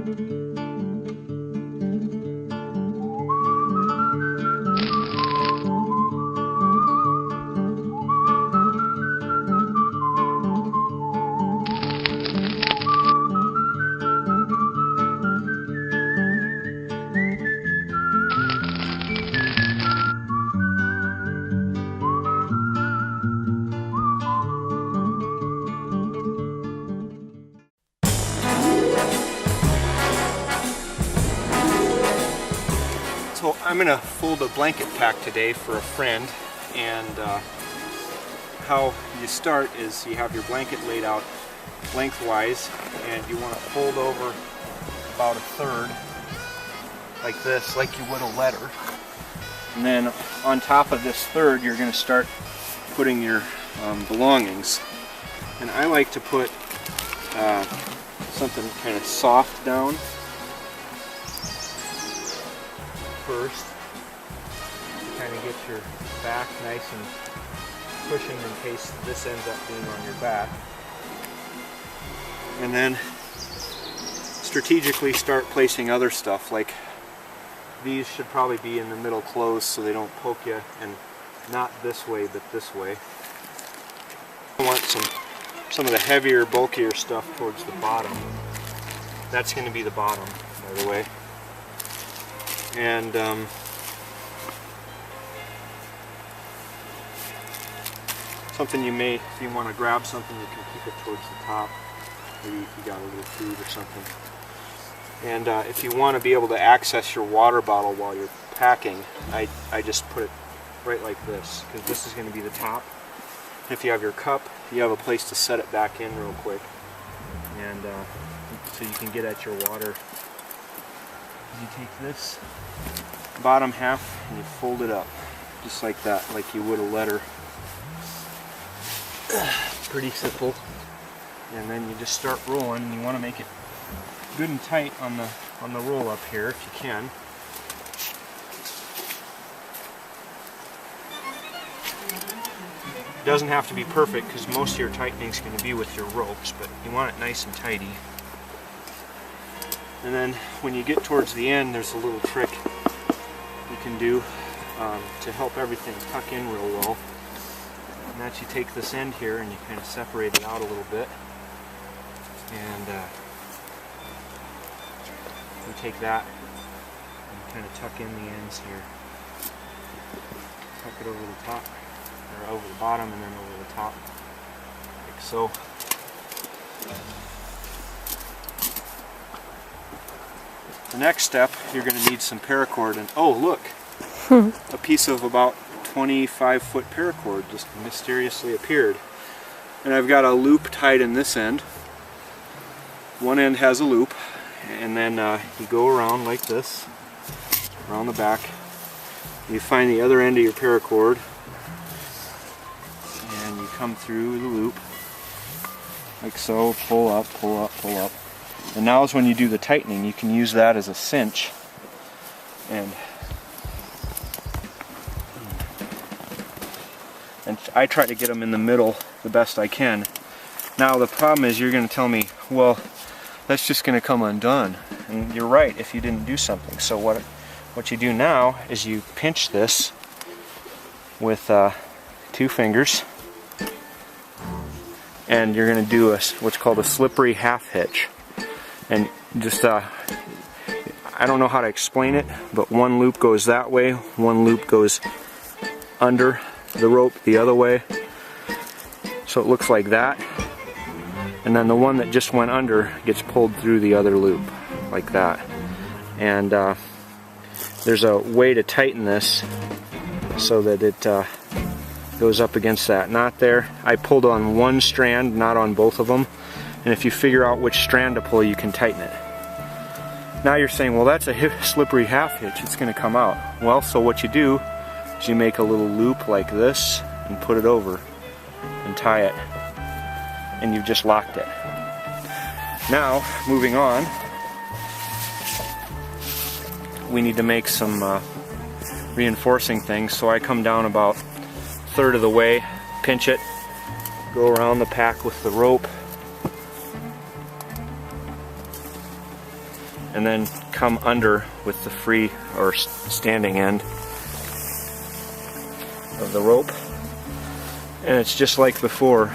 So I'm going to fold a blanket pack today for a friend, and how you start is you have your blanket laid out lengthwise, and you want to fold over about a third like this, like you would a letter. And then on top of this third you're going to start putting your belongings. And I like to put something kind of soft down first, to kind of get your back nice and cushioned in case this ends up being on your back. And then strategically start placing other stuff, like these should probably be in the middle closed so they don't poke you, and not this way but this way. I want some of the heavier, bulkier stuff towards the bottom. That's going to be the bottom, by the way. And something you may, if you want to grab something, you can keep it towards the top. Maybe if you got a little food or something. And if you want to be able to access your water bottle while you're packing, I just put it right like this, because this is going to be the top. If you have your cup, you have a place to set it back in real quick, and so you can get at your water. You take this bottom half and you fold it up just like that, like you would a letter. Pretty simple. And then you just start rolling, and you want to make it good and tight on the roll up here if you can. It doesn't have to be perfect, because most of your tightening is going to be with your ropes, but you want it nice and tidy. And then when you get towards the end, there's a little trick you can do to help everything tuck in real well. And that's, you take this end here and you kind of separate it out a little bit. And you take that and kind of tuck in the ends here. Tuck it over the top, or over the bottom, and then over the top, like so. The next step, you're going to need some paracord, and oh look, a piece of about 25-foot paracord just mysteriously appeared. And I've got a loop tied in this end. One end has a loop, and then you go around like this, around the back. You find the other end of your paracord, and you come through the loop, like so, pull up, pull up, pull up. And now is when you do the tightening. You can use that as a cinch, and I try to get them in the middle the best I can. Now the problem is, you're going to tell me, well, that's just going to come undone, and you're right if you didn't do something. So what you do now is you pinch this with 2 fingers, and you're going to do what's called a slippery half hitch. And just, I don't know how to explain it, but one loop goes that way, one loop goes under the rope the other way. So it looks like that. And then the one that just went under gets pulled through the other loop, like that. And there's a way to tighten this so that it goes up against that knot there. I pulled on one strand, not on both of them. And if you figure out which strand to pull, you can tighten it. Now you're saying, well, that's a slippery half hitch, it's going to come out. Well, so what you do is you make a little loop like this and put it over and tie it, and you've just locked it. Now, moving on, we need to make some reinforcing things. So I come down about 1/3 of the way, pinch it, go around the pack with the rope, and then come under with the free or standing end of the rope. And it's just like before.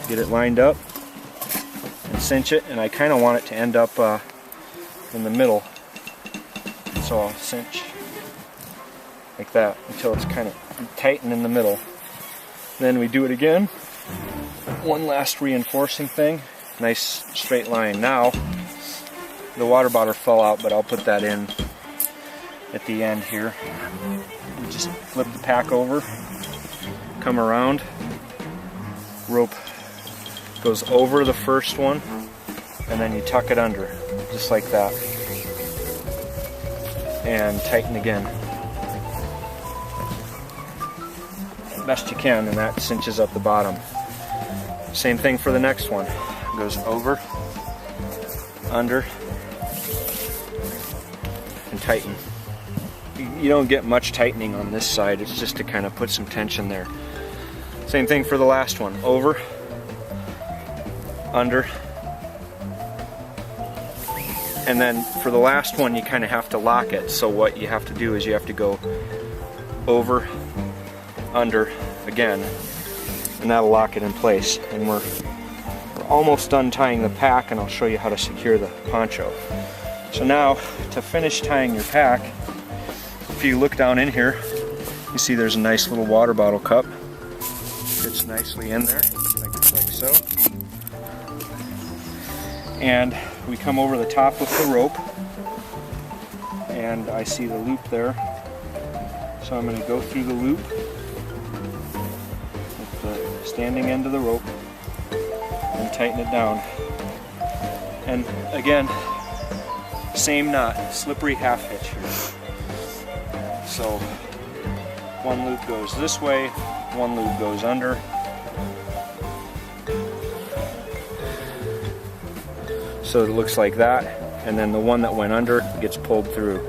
Get it lined up and cinch it, and I kind of want it to end up in the middle. So I'll cinch like that until it's kind of tightened in the middle. Then we do it again. One last reinforcing thing. Nice straight line. Now, the water bottle fell out, but I'll put that in at the end here. We just flip the pack over, come around, rope goes over the first one, and then you tuck it under, just like that. And tighten again. Best you can, and that cinches up the bottom. Same thing for the next one. Goes over, under, and tighten. You don't get much tightening on this side, it's just to kind of put some tension there. Same thing for the last one. Over, under, and then for the last one you kind of have to lock it. So what you have to do is you have to go over, under again, and that'll lock it in place. And we're almost done tying the pack, and I'll show you how to secure the poncho. So now, to finish tying your pack, if you look down in here, you see there's a nice little water bottle cup. Fits nicely in there, like so. And we come over the top with the rope, and I see the loop there. So I'm going to go through the loop with the standing end of the rope and tighten it down. And again, same knot, slippery half hitch here. So one loop goes this way, one loop goes under. So it looks like that, and then the one that went under gets pulled through.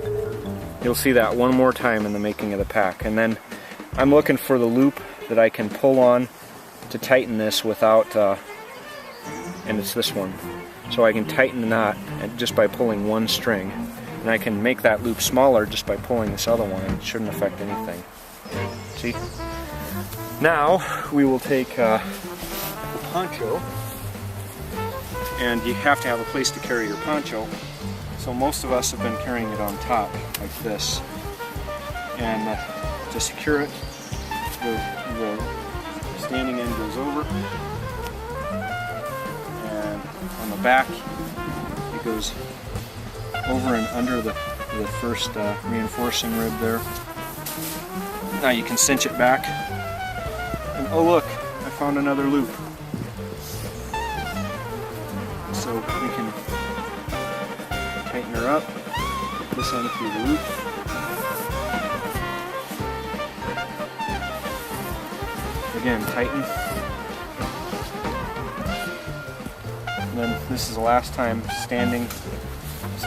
You'll see that one more time in the making of the pack. And then I'm looking for the loop that I can pull on to tighten this without, and it's this one. So I can tighten the knot just by pulling one string. And I can make that loop smaller just by pulling this other one, and it shouldn't affect anything. See? Now we will take the poncho, and you have to have a place to carry your poncho. So most of us have been carrying it on top, like this. And to secure it, the standing end goes over, and on the back it goes over and under the first reinforcing rib there. Now you can cinch it back, and oh look, I found another loop. So we can tighten her up, put this on through the loop. Again, tighten. And then this is the last time standing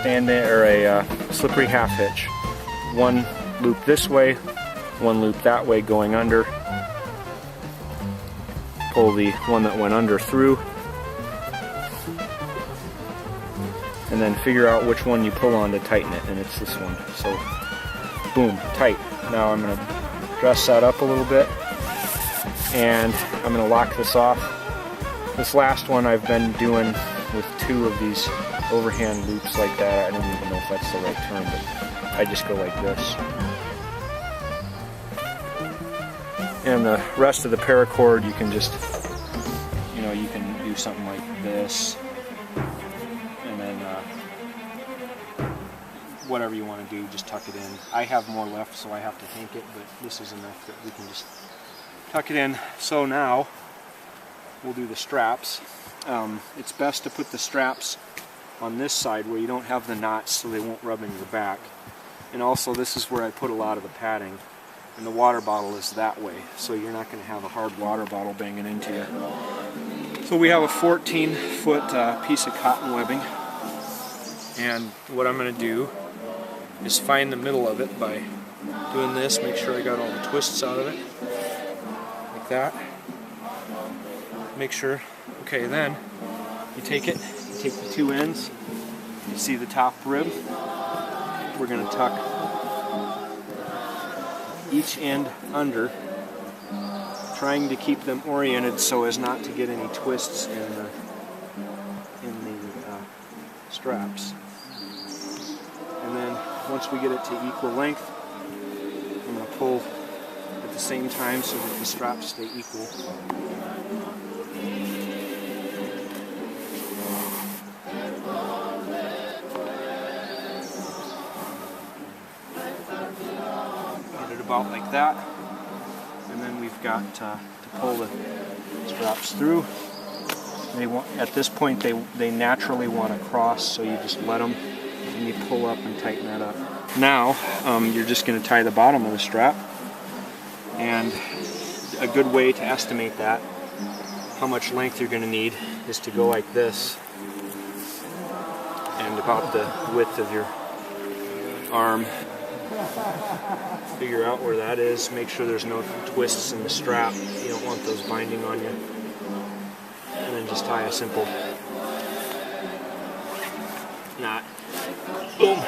or a slippery half hitch. One loop this way, one loop that way going under. Pull the one that went under through. And then figure out which one you pull on to tighten it, and it's this one. So, boom, tight. Now I'm going to dress that up a little bit, and I'm going to lock this off. This last one I've been doing with two of these overhand loops like that. I don't even know if that's the right term, but I just go like this. And the rest of the paracord, you can just, you can do something like this. Whatever you want to do, just tuck it in. I have more left, so I have to hank it, but this is enough that we can just tuck it in. So now we'll do the straps. It's best to put the straps on this side where you don't have the knots, so they won't rub in your back. And also, this is where I put a lot of the padding, and the water bottle is that way, so you're not going to have a hard water bottle banging into you. So we have a 14-foot piece of cotton webbing, and what I'm going to do is find the middle of it by doing this, make sure I got all the twists out of it, like that. Make sure, okay, then you take it, you take the two ends, You see the top rib? We're going to tuck each end under, trying to keep them oriented so as not to get any twists in the straps. And then once we get it to equal length, I'm going to pull at the same time so that the straps stay equal. Get it about like that, and then we've got to pull the straps through. At this point they naturally want to cross, so you just let them and you pull up and tighten that up. Now you're just going to tie the bottom of the strap, and a good way to estimate that, how much length you're going to need, is to go like this and about the width of your arm. Figure out where that is, make sure there's no twists in the strap, you don't want those binding on you. And then just tie a simple knot. Boom.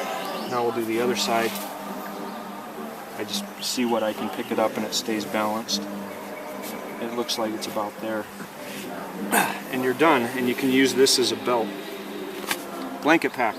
Now we'll do the other side. I just see what I can pick it up and it stays balanced. It looks like it's about there. And you're done, and you can use this as a belt. Blanket pack.